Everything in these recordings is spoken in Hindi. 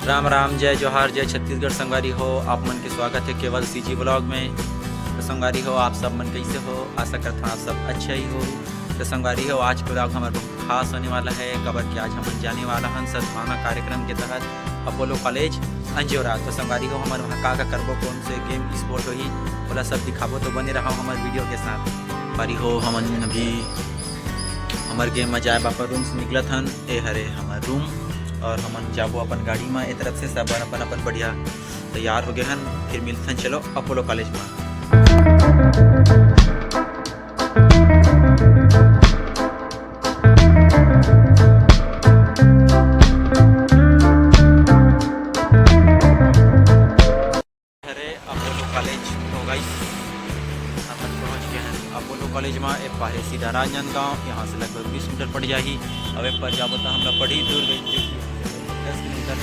राम राम, जय जोहार, जय छत्तीसगढ़। संगवारी हो, आप मन के स्वागत है केवल सीजी ब्लॉग में। तो संगवारी हो, आप सब मन कैसे हो? आशा करता हूँ आप सब अच्छा ही हो। तो संगवारी हो, आज ब्लॉग हमारा बहुत खास होने वाला है। कबर कि आज हम जाने वाला हैं सद्भावना कार्यक्रम के तहत अपोलो कॉलेज अंजोरा। तो संगवारी हो, हमारे वहाँ का करबो, कौन से गेम स्पोर्ट हो बोला सब दिखाबो। तो बने रहा हमारे वीडियो के साथ। संगवारी हो, हम अभी हमारे गेम में जाए बापा रूम से निकलत हन। ए हरे हमार रूम और हमन जाबो अपन गाड़ी में। एक तरफ से सब अपन बढ़िया तैयार हो गए हन। फिर मिलते हैं, चलो अपोलो कॉलेज में। अरे अपोलो कॉलेज हो गई, अपन पहुँच गए हैं अपोलो कॉलेज में। एक पाहे सीधा राजनांदगांव, यहाँ से लगभग 20 मीटर पड़ जाही। अब एक पर जाबो तो हम बड़ी दूर गई, 10 किलोमीटर।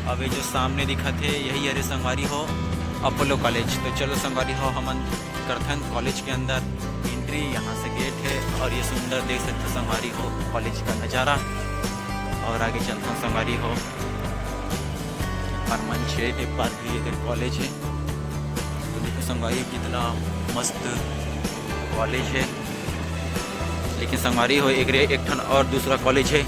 अब जो सामने दिखा थे यही अरे संगवारी हो अपोलो कॉलेज। तो चलो संगवारी हो, हम करथन कॉलेज के अंदर एंट्री। यहाँ से गेट है और ये सुंदर देख सकते संगवारी हो कॉलेज का नज़ारा। और आगे चलता हूँ संगवारी हो, पर मंच है, एक बार भी एक कॉलेज है। तो देखो संगवारी कितना मस्त कॉलेज है। लेकिन संगवारी हो एक ठन और दूसरा कॉलेज है।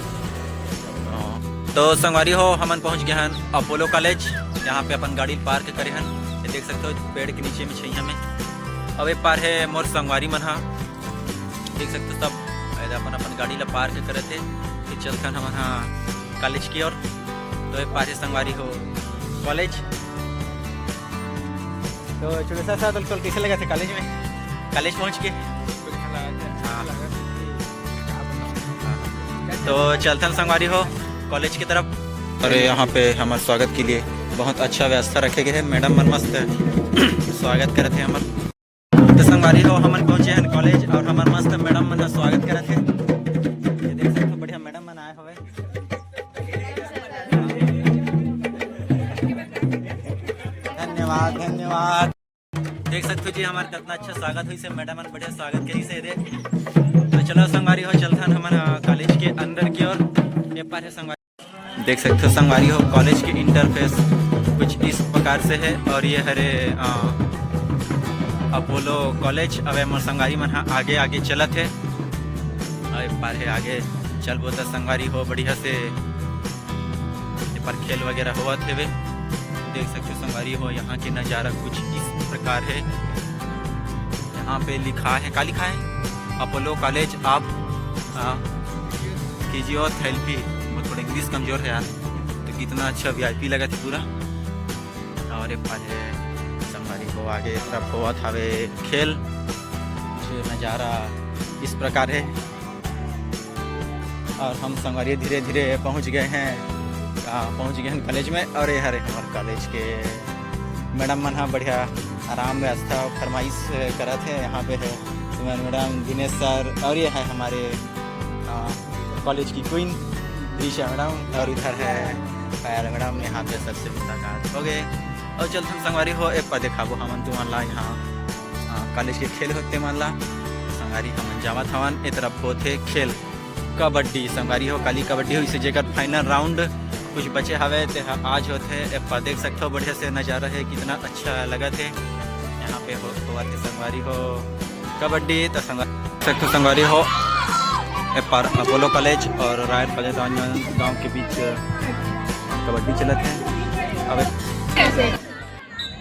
तो संगवारी हो, हमन पहुंच गए हैं अपोलो कॉलेज। यहाँ पे अपन गाड़ी पार्क करे हैं, ये देख सकते हो पेड़ के नीचे में छैया में। अब एक पार है मोर संगवारी मन हा, देख सकते हो सब अपन गाड़ी ला पार्क करे थे। फिर चलते हैं हम कॉलेज की ओर। तो एक पार है संगवारी हो कॉलेज। तो चलो सर कल कैसे लगा थे कॉलेज में? कॉलेज पहुँच के तो चलते हैं संगवारी हो कॉलेज की तरफ। अरे यहाँ पे हमारे स्वागत के लिए बहुत अच्छा व्यवस्था रखे गए हैं। मैडम मन मस्त स्वागत करते हैं हमारे। तो संगवारी हो, हमन पहुँचे हैं कॉलेज और हमारे मस्त मैडम मन स्वागत करते हैं। ये देख सकते हो बढ़िया मैडम मन आए हुए। धन्यवाद धन्यवाद। देख सकते हो जी हमारे कितना अच्छा स्वागत हुई से, मैडम मन बढ़िया स्वागत करी से दे। तो चलो संगवारी हो, चलते हैं हमारे कॉलेज के अंदर की ओर। ये पर है संगवारी, देख सकते हो संगवारी हो कॉलेज के इंटरफेस कुछ इस प्रकार से है। और ये हरे अपोलो कॉलेज। अब मोर संगवारी मन आगे आगे चलत है और पर है आगे चलबो तो संगवारी हो बढ़िया से पर खेल वगैरह हुआ थे वे। देख सकते हो संगवारी हो, यहाँ के नज़ारा कुछ इस प्रकार है। यहाँ पे लिखा है, क्या लिखा है? अपोलो कॉलेज आप फिजियोथेरेपी। वो थोड़ा इंग्लिश कमजोर है यार। तो कितना अच्छा वीआईपी लगा था पूरा। और एक बार है संगवारी को आगे तरफ हुआ था वे खेल। नज़ारा इस प्रकार है। और हम संगवारी धीरे धीरे पहुंच गए हैं कॉलेज में। और ये हरे हमारे कॉलेज के मैडम मन बढ़िया आराम व्यवस्था फरमाइश करत है। यहाँ पे है सुमन मैडम, दिनेश सर, और ये है हमारे कॉलेज की क्वीन दिशा मैडम। और इधर है पायल मैडम। यहाँ पे सबसे मुलाकात हो गए। और चलते हम संगवारी हो एक पर देखाबो हमन तुमन ला यहाँ कॉलेज के खेल होते मन ला। संगवारी हमन जावत हवन। एक तरफ होते खेल कबड्डी। संगवारी हो काली कबड्डी हुई से जेकर फाइनल राउंड कुछ बचे हवे ते आज होते। एक पर देख सकते हो बढ़िया से नज़ारा है, कितना अच्छा लगा थे। यहाँ पे हुआ थे संगवारी हो कबड्डी। तो संगवारी हो एक पार अपोलो कॉलेज और रायट कॉलेज गांव के बीच कबड्डी चलते हैं। अब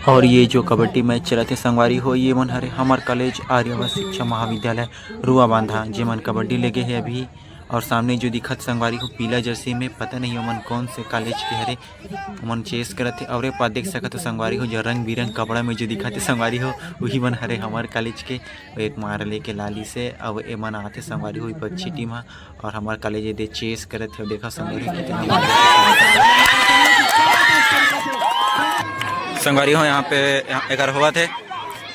और ये जो कबड्डी मैच चलते संगवारी हो, ये मन हरे हमार कॉलेज आर्यवत शिक्षा महाविद्यालय रुआ बांधा जे मन कबड्डी लेके है अभी। और सामने जो दिखत संगवारी हो पीला जर्सी में, पता नहीं ओमन कौन से कॉलेज के हरे, ओमन चेस करते। और एक बात देख सकते हो संगवारी हो जो रंग बिरंग कपड़ा में जो दिखाते संगवारी हो वही मन हरे हमारे कॉलेज के। एक मार लेके लाली से अब ए मन आते संगवारी हो बच्ची टीम। और हमारे कॉलेज दे चेस करते हो। देखा संगवारी कितना संगवारी हो यहाँ पे एक हुआ थे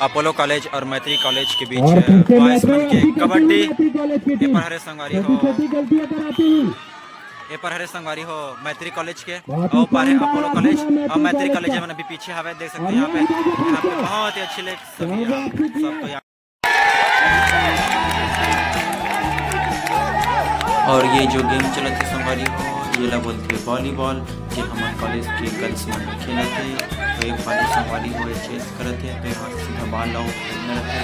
अपोलो कॉलेज और मैत्री कॉलेज के बीच बॉयज मन के कबड्डी। ये पर हरे संगवारी हो, ये पर हरे संगवारी हो मैत्री कॉलेज के और पर है अपोलो कॉलेज। और मैत्री कॉलेज मन अभी पीछे हवे, देख सकते हैं यहाँ पे बहुत ही अच्छे लेक सबको यहाँ। और ये जो गेम चलते संगवारी हो ये ला बोलते वॉलीबॉल। जे हमारे कॉलेज के गर्ल्स मन खेलत है। तो एक बार संगवारी हो चेस करत है तो यहाँ सीधा बाल लाओ रहते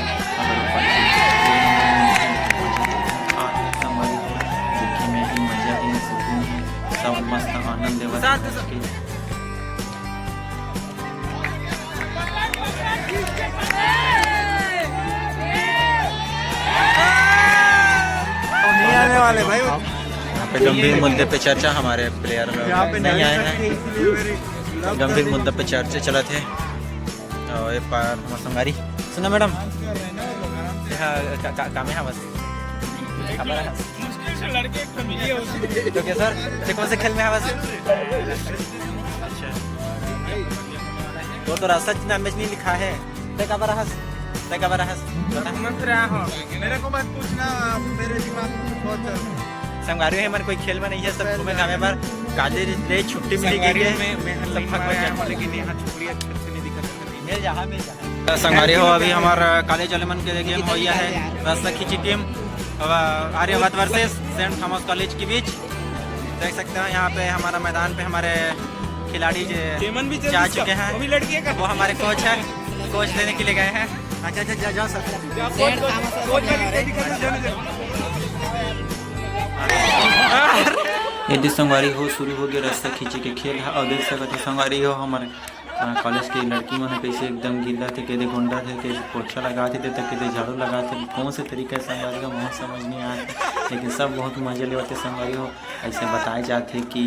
संगवारी हो देखे में ही मजा ही सुकून है, सब मस्त आनंद लेवा सके। आने वाले भाई गंभीर मुद्दे पे चर्चा हमारे प्लेयर नहीं आए हैं। गंभीर मुद्दे पे चर्चा चला थे और एक बार हमारे संगारी सुना मैडम काम है बस तो क्या सर कौन से खेल में है बस। अच्छा तो रास्ता नाम में नहीं लिखा है मेरे को मत पूछना, मेरे दिमाग में बहुत संगारी है मन कोई खेल में नहीं है, सब घूमे घामे पर काले रे छुट्टी मिली गई है लेकिन यहाँ छुट्टियाँ नहीं दिखा संगारी हो। अभी हमारा कॉलेज वाले मन के गेम हो गया है रास्ता खींची team Aryabhatta versus saint Thomas college के बीच। देख सकते हैं यहाँ पे हमारा मैदान पे हमारे खिलाड़ी जा चुके हैं, वो हमारे कोच है, कोच देने के लिए गए हैं। अच्छा जाओ सर यदि संगवारी हो शुरू हो गया रास्ता खींचे के खेल है और देख सकते संगवारी हो हमारे कॉलेज के लड़की मन कैसे एकदम गिल्ला थे, कहते गोंडा थे, कहते पोछा लगाते थे तो कहते झाड़ू लगाते, कौन से तरीके से संगवारी हो बहुत समझ नहीं आते, लेकिन सब बहुत मजे लेते संगवारी हो। ऐसे बताए जाते कि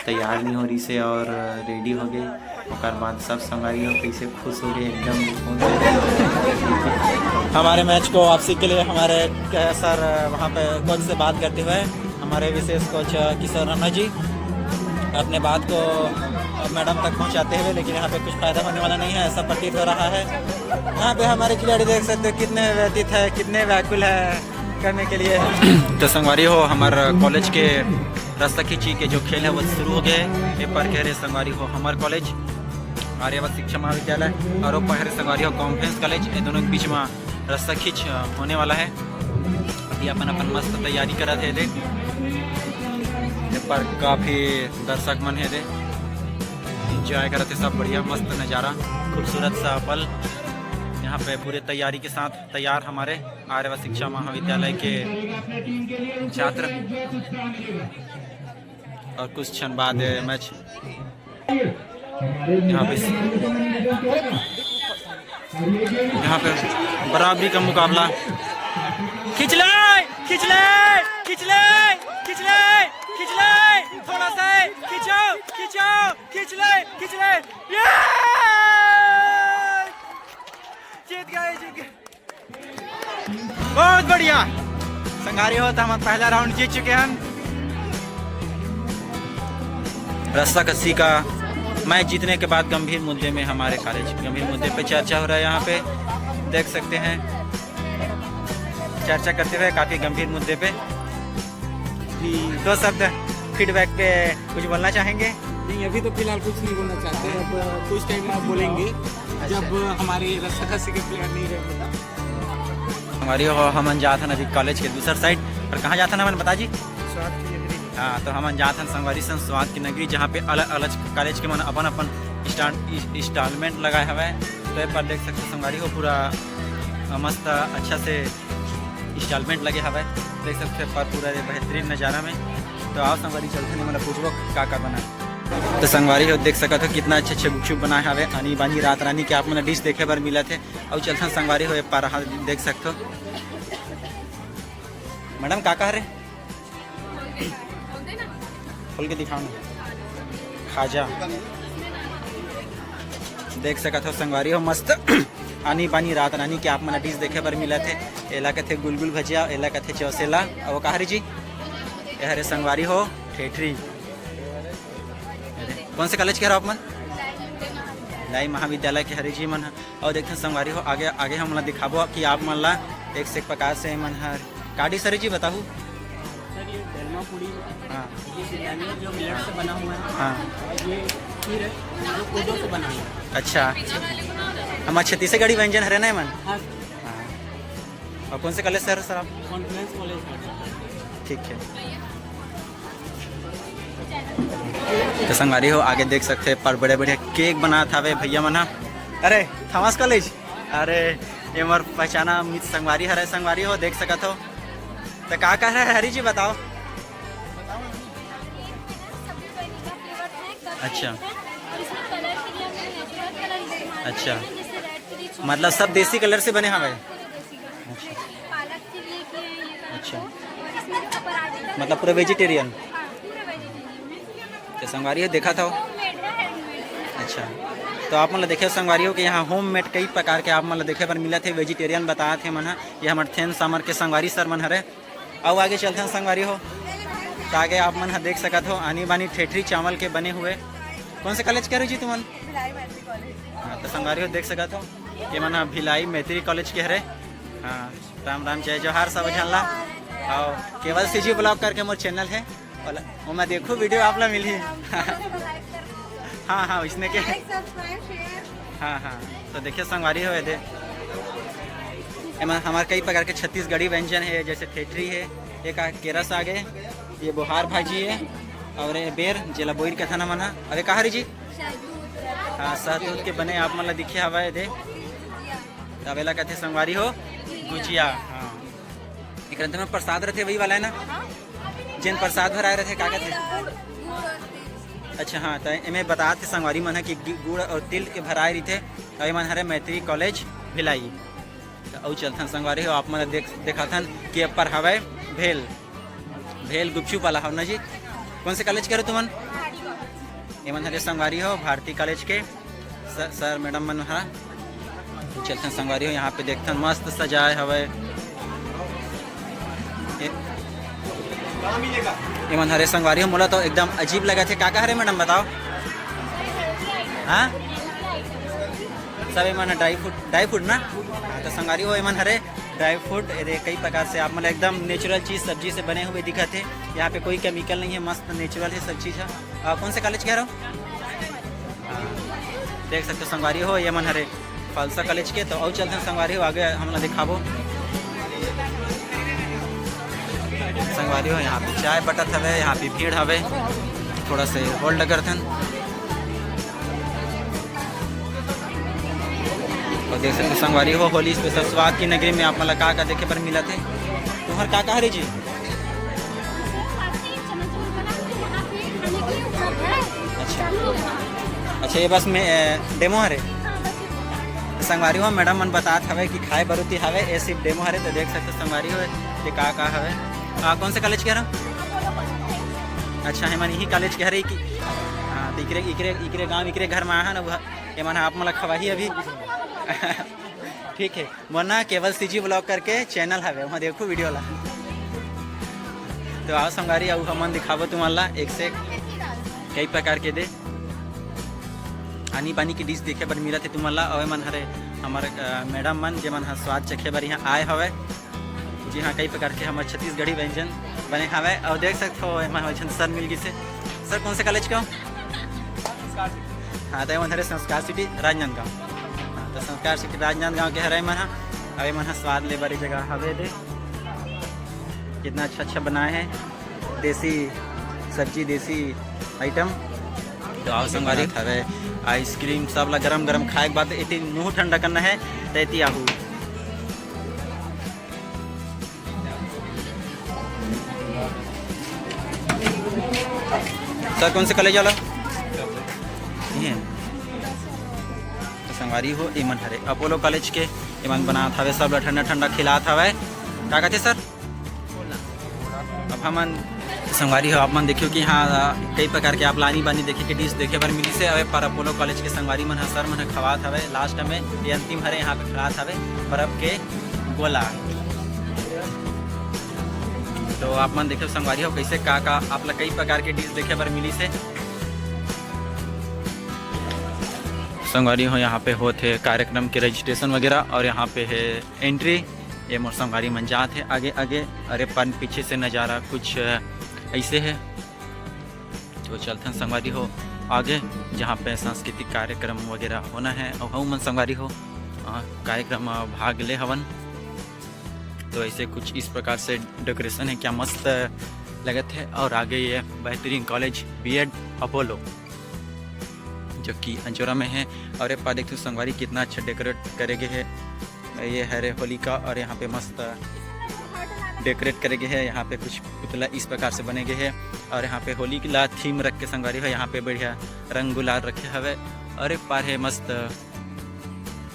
तैयार नहीं हो रही से और रेडी हो गए और बाद सब संगवारी हो कैसे खुश हो गए एकदम। हमारे मैच को वापसी के लिए हमारे सर वहाँ पे कोच से बात करते हुए हमारे विशेष कोच किशोर राणा जी अपने बात को मैडम तक पहुंचाते हुए, लेकिन यहाँ पे कुछ फायदा होने वाला नहीं है ऐसा प्रतीत हो रहा है। यहाँ पे हमारे खिलाड़ी देख सकते हो कितने व्यतीत है, कितने व्याकुल है करने के लिए। तो संगवारी हो हमारे कॉलेज के रास्ता खींची के जो खेल है वो शुरू हो गए। पेपर कह रहे संगवारी हो हमारे कॉलेज आर्यभट्ट शिक्षा महाविद्यालय और पहरे संगवारी हो कॉन्फ्रेंस कॉलेज, ये दोनों के बीच में रास्ता खींच होने वाला है। अभी अपन मस्त तैयारी करा थे दे पर काफ़ी दर्शक मन है दे इंजॉय करा थे, सब बढ़िया मस्त नज़ारा खूबसूरत सा पल। यहाँ पे पूरे तैयारी के साथ तैयार हमारे आर्यभट्ट शिक्षा महाविद्यालय के छात्र और कुछ क्षण बाद मैच यहाँ पे बराबरी का मुकाबला खींच ले थोड़ा सा खींच ले जीत गए बहुत बढ़िया संगारी हो तो हम पहला राउंड जीत चुके हैं। रास्ता कस्सी का मैच जीतने के बाद गंभीर मुद्दे में हमारे कॉलेज गंभीर मुद्दे पे चर्चा हो रहा है। यहाँ पे देख सकते हैं चर्चा करते हुए काफ़ी गंभीर मुद्दे पे दो शब्द फीडबैक पे कुछ बोलना चाहेंगे? नहीं अभी तो फिलहाल कुछ नहीं बोलना चाहते, अब कुछ टाइम बाद बोलेंगे जब हमारे रास्ता खस्सी के प्लेयर नहीं रहेगा। हमारी हम जाते हैं अभी कॉलेज के दूसर साइड और कहाँ जाते हैं मैंने बता जी हाँ तो हम जाते हैं संगवारी सन स्वाद की नगरी, जहाँ पे अलग अलग कॉलेज के मन अपन इंस्टॉलमेंट लगाए हुए हैं। तो एक बार देख सकते संगवारी हो पूरा मस्त अच्छा से इंस्टॉलमेंट लगे हुए देख सकते पर पूरा बेहतरीन नज़ारा में। तो आओ संगवारी चलते नहीं मतलब पूछो का बना तो संगवारी हो देख सकते हो कितना अच्छे गुपचुप बनाए हुए आनी बानी रात रानी के आप मैंने डिश देखे पर मिला थे और चलते हैं संगवारी हो पार देख सकते हो। मैडम का रहे खोल के दिखाओ खाजा देख सकते हो संगवारी हो मस्त आनी बानी रात रानी के आप मैंने डिश देखे पर मिला थे। एला के थे गुलगुल भजिया, एला के थे चौसेला और वो कहा जी हरे संगवारी हो ठेठरी। कौन से कॉलेज के हर आप मन लाई महाविद्यालय के हरे जी मन और देखते संगवारी हो आगे आगे हम ला दिखाबो कि आप मन ला एक से प्रकार से मन हर काडी सर जी बताबू। हाँ जो मिलेट से बना हुआ है, हाँ ये खीर है जो कोदो से बना हुआ है। अच्छा हमारे छत्तीसगढ़ी व्यंजन हरे ना मन। हाँ और कौन से कॉलेज सर आप? Conference college. ठीक है तो संगवारी हो आगे देख सकते पर बड़े बड़े केक बना था वे भैया मना। अरे थॉमस कॉलेज, अरे ये मोर पहचाना मित संगवारी हरे संगवारी हो देख सकत हो। तो का कह रहे हरी जी बताओ। अच्छा अच्छा, मतलब सब देसी कलर से बने हवे। अच्छा, मतलब पूरा वेजिटेरियन। तो संगवारी हो देखा था। अच्छा, तो आप मतलब देखे संगवारी हो कि यहाँ होम मेड कई प्रकार के आप मतलब देखे पर मिला थे। वेजिटेरियन बताया थे मन ये हमारे थेन सामर के संगवारी सर मन हरे। अब आगे चलते हैं संगवारी हो तो आगे आप मन देख सकत हो आनी बानी ठेठरी चावल के बने हुए। कौन से कॉलेज कह रहे जी तुमन? हाँ, तो संगवारी हो देख सकत हो ये मन भिलाई मैत्री कॉलेज के हरे। हाँ, राम राम जय जोहार सब जानला। और केवल सीजी ब्लॉग करके मोर चैनल है वो मैं देखूँ वीडियो आप ला मिली। हाँ हाँ इसने के हाँ हाँ, तो देखिए संगवारी हो दे हमारे कई प्रकार के छत्तीसगढ़ी व्यंजन है जैसे ठेठरी है, एक केरस आगे ये बोहार भाजी है और ये बेर जेला बोइर के थाना मना। अरे कहा जी हाँ शहतूत के बने आप मतलब दिखे हवा दे तवेला कहते संगवारी हो गुजिया। हाँ एक में प्रसाद रहते वही वाला है ना जिन प्रसाद भराए रहते का कहते। अच्छा हाँ, तो इन्हें बता थे संगवारी मन है कि गुड़ और तिल के भराए रही थे। तो मन हरे मैत्री कॉलेज भिलाई। तो चलथन संगवारी हो आप मन देखा थन कि पर हवे भेल भेल गुपचुप वाला हो ना जी। कौन से कॉलेज करो तुमन? ये मन हरे संगवारी हो भारती कॉलेज के सर मैडम मन हरा। चलथन संगवारी हो यहाँ पे देखथन मस्त सजाए हवे। ये मन हरे संगवारी हो मोला तो एकदम अजीब लगा थे। का हरे मैडम बताओ? हाँ सब मन ड्राई फ्रूट ना। हाँ, तो संगवारी हो मन हरे ड्राई फ्रूट कई प्रकार से आप मतलब एकदम नेचुरल चीज़ सब्जी से बने हुए दिखा थे। यहाँ पे कोई केमिकल नहीं है, मस्त नेचुरल है सब चीज़ है। कौन से कॉलेज कह रहे हो? देख सकते हो संगवारी हो ये मन हरे फालसा कॉलेज के। तो और चलते हैं संगवारी हो आगे हम लोग दिखाबो। संगवारी हो यहाँ पे चाय बटत हवे, यहाँ पे भीड़ हवे, थोड़ा से होल्ड करथन। और देख सकते संगवारी हो होली स्पेशल स्वाद की नगरी में आप मतलब का देखे पर मिला थे। तुम्हार का हरे जी? अच्छा अच्छा, ये बस में डेमो हरे संगवारी हो मैडम मन बतात हवे कि खाए बरुती हवे ये सिर्फ डेमो हरे। तो देख सकते संगवारी हो ये का हवे। कौन से कॉलेज कह रहा हूँ? अच्छा है मन यही कॉलेज कह रही कि हाँ, तो इकरे गाँव इकरे घर में आया ना ये मन आप मतलब खवाही अभी। ठीक है वरना केवल सीजी ब्लॉग करके चैनल हवे वहाँ देखो वीडियो ला। तो आओ संगवारी आओ हम दिखाबो तुम्हारा एक से कई प्रकार के दे आनी पानी की डिश देखे पर मिला थे तुम्हारा। और मन हरे हमारे मैडम मन जे मन स्वाद चखे बर यहाँ आए हवे। जी हाँ, कई प्रकार के हमारे छत्तीसगढ़ी व्यंजन बने हवे। और देख सकते हो हमारे सर मिल गई से। सर कौन से कॉलेज का हो? हाँ, तो मन हरे संस्कार सिटी राजनांदगांव। हाँ, तो संस्कार सिटी राजनांदगांव के हरे मन अरे मन स्वाद ले बारी जगह हवे दे कितना अच्छा बनाए हैं देसी सब्जी देसी आइटम। तो आओ संगवारी हवे आइसक्रीम सब ला गरम गरम खाए के बाद इतनी मुँह ठंडा करना है तो इतनी आहू। सर कौन से कॉलेज वाला? ये तो संगवारी हो ये मन हरे अपोलो कॉलेज के ये मन बना था सब ठंडा ठंडा खिला था वे क्या कहते सर। अब हम संगवारी हो आप मन देखियो कि हाँ कई प्रकार के आप लानी बानी देखे के डिश देखे पर मिली से। अवे पर अपोलो कॉलेज के संगवारी मन सर मन खवात हवे लास्ट में ये अंतिम हरे यहाँ पे खिलात हवे बर्फ के गोला। तो आप मन देखियो संगवारी हो कैसे का आप लोग कई प्रकार के डिश देखे पर मिली से। संगवारी हो यहाँ पे होते कार्यक्रम के रजिस्ट्रेशन वगैरह और यहाँ पे है एंट्री। ये मोर संगवारी मन जात है आगे आगे। अरे पन पीछे से नज़ारा कुछ ऐसे है। तो चलते हैं संगवारी हो आगे जहाँ पे सांस्कृतिक कार्यक्रम वगैरह होना है। और हम मन संगवारी हो कार्यक्रम भाग ले हवन। तो ऐसे कुछ इस प्रकार से डेकोरेशन है क्या मस्त लगे थे। और आगे ये बेहतरीन कॉलेज बीएड अपोलो जो कि अंजोरा में है। और ये पा देखते हो संगवारी कितना अच्छा डेकोरेट करेगे है। ये है रे होली का, और यहाँ पे मस्त डेकोरेट करेगे है। यहाँ पे कुछ पुतला इस प्रकार से बनेगे है। और यहाँ पे होली की ला थीम रख के संगवारी है। यहाँ पे बढ़िया रंग गुलाल रखे हवे। और एक पार है मस्त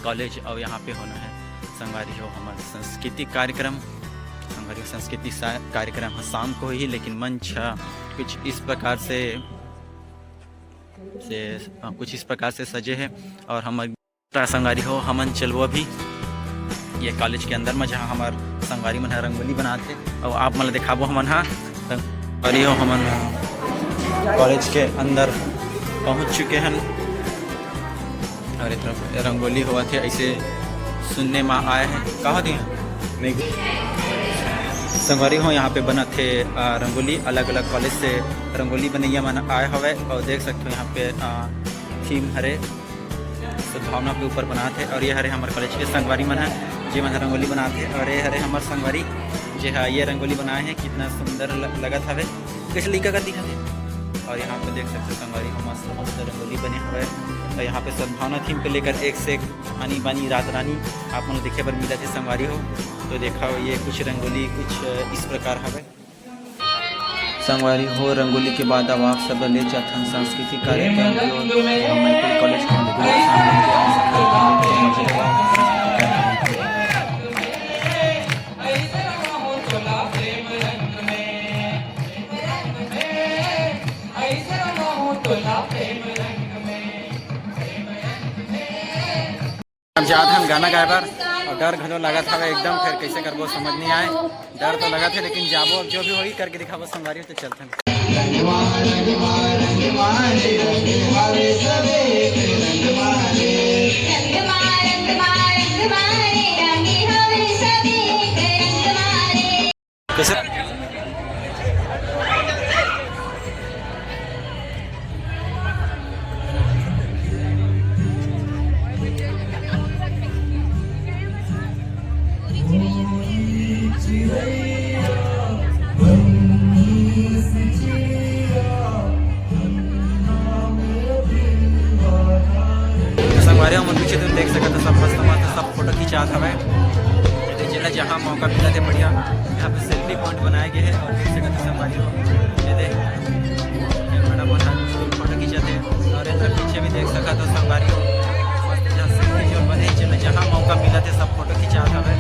कॉलेज, और यहाँ पे होना है संगवारी हो हमारे सांस्कृतिक कार्यक्रम। संगवारी संस्कृति कार्यक्रम शाम को ही, लेकिन मंच कुछ इस प्रकार से कुछ इस प्रकार से सजे है। और हमारे संगवारी हो हमन चलबो अभी ये कॉलेज के अंदर में, जहाँ हमार संगवारी मन रंगोली बनाते। और आप मन दिखाबो हमन और यो हमन कॉलेज के अंदर पहुँच चुके हैं। और एक तरफ रंगोली हुआ थे, ऐसे सुनने में आए हैं। कहाँ थे नहीं संगवारी हो यहाँ पे बना थे रंगोली। अलग अलग कॉलेज से रंगोली बनैया मन आए हवे। और देख सकते हो यहाँ पे थीम हरे सद्भावना के ऊपर बना थे। और ये हरे हमारे कॉलेज के संगवारी मन है जी मन रंगोली बनाते। और ये हरे हमारे संगवारी जी हाँ ये रंगोली बनाए हैं, कितना सुंदर लगत हवे, कैसे लिखा कर दिखा थे। और यहाँ पे देख सकते हो संगवारी हो मस्त मस्त रंगोली बने हुए। और यहाँ पे सद्भावना थीम को लेकर एक से एक आनी बानी रात रानी आप मन देखे पर मिला थे संगवारी हो। तो देखा हो ये कुछ रंगोली कुछ इस प्रकार हवे संगवारी हो। रंगोली के बाद अब आप सब ले जाते हैं सांस्कृतिक कार्यक्रम कॉलेज जात हम गाना गाए पर, और डर घलो लगा था एकदम। फिर कैसे करबो समझ नहीं आए, डर तो लगा थे, लेकिन जाबो जो भी होगी करके दिखाबो संगवारी तो चलते हैं। संगवारी हम पीछे तुम देख सकते सब मस्त मस्त सब फोटो खिंचात हवे। जिला जहाँ मौका मिला थे बढ़िया यहाँ पे सेल्फी पॉइंट बनाए गए हैं। और देख सकते संगवारी हो ये देख बड़ा बहुत फोटो खिंचाते। और इधर पीछे भी देख सकते तो संगवारी हो सेल्फी जो बने जिला जहाँ मौका मिला थे सब फोटो खिंचात हवे।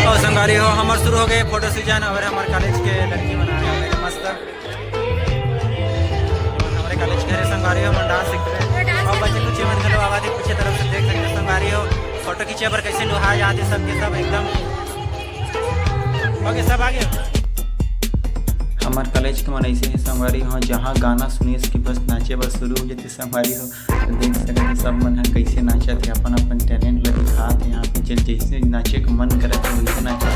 और संगवारी हो हमारे शुरू हो गए फोटो सीजन। और हमारे कॉलेज के लड़की बनाए मस्त कॉलेज के संगवारी हो हम डांस सीख रहे हैं। और बच्चे कुछ मन चलो आवाज़ पीछे तरफ से देख सकते संगवारी हो फोटो खींचे पर कैसे लोहा याद है सबके सब एकदम ओके सब आगे। हमारे कॉलेज के मन ऐसे ही संगवारी हो जहाँ गाना सुनिए इसकी बस नाचे बस शुरू हो जाते संगवारी हो। तो देख सकते सब मन है कैसे नाचा थे अपन अपन टैलेंट लगे दिखाते हैं। यहाँ पे जैसे नाचे का मन करे थे वैसे नाचा,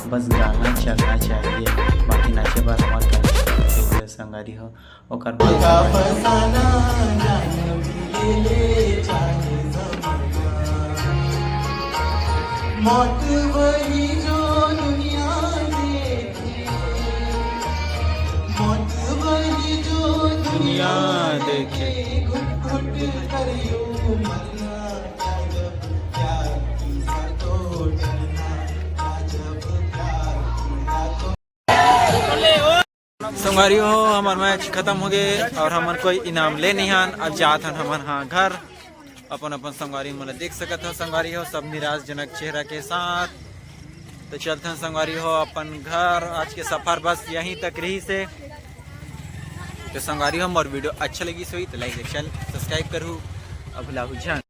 बस गाना चलना चाहिए, बाकी नाचे बस हमारे संगवारी हो। ओकर मौत वही जो दुनिया देखे, मौत वही जो दुनिया देखे, घुट घुट कर यूं मरना, जब प्यार किया तो डरना, जब प्यार किया तो। संगवारी हो हमार मैच खत्म हो गए और हमार कोई इनाम ले नहीं हन। अब जात हन हमार हाँ घर अपन अपन संगवारी मतलब देख सकत हो। संगवारी हो सब निराशजनक चेहरा के साथ। तो चलते हैं संगवारी हो अपन घर। आज के सफर बस यहीं तक रही से। तो संगवारी हो और वीडियो अच्छा लगी सोई तो लाइक चैनल सब्सक्राइब करूँ अब लाहू जान।